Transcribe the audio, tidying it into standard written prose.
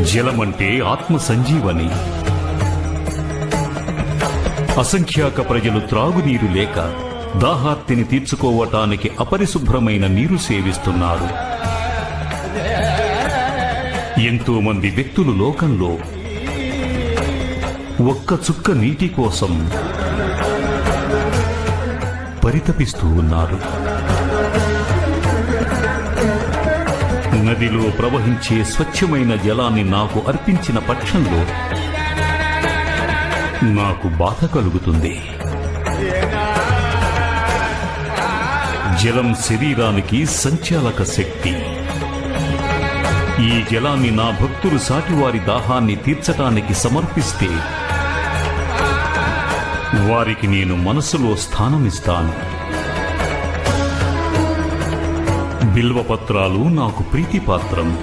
జలమంటే ఆత్మ సంజీవని. అసంఖ్యాక ప్రజలు త్రాగునీరు లేక దాహార్తిని తీర్చుకోవటానికి అపరిశుభ్రమైన నీరు సేవిస్తున్నారు. ఎంతో మంది వ్యక్తులు లోకంలో ఒక్క చుక్క నీటి కోసం పరితపిస్తూ ఉన్నారు. నదిలో ప్రవహించే స్వచ్ఛమైన జలాన్ని నాకు అర్పించిన పక్షంలో నాకు బాధ కలుగుతుంది. జలం శరీరానికి సంచాలక శక్తి. ఈ జలాన్ని నా భక్తులు సాటివారి దాహాన్ని తీర్చటానికి సమర్పిస్తే వారికి నేను మనసులో స్థానమిస్తాను. బిల్వపత్రాలు నాకు ప్రీతిపాత్రం.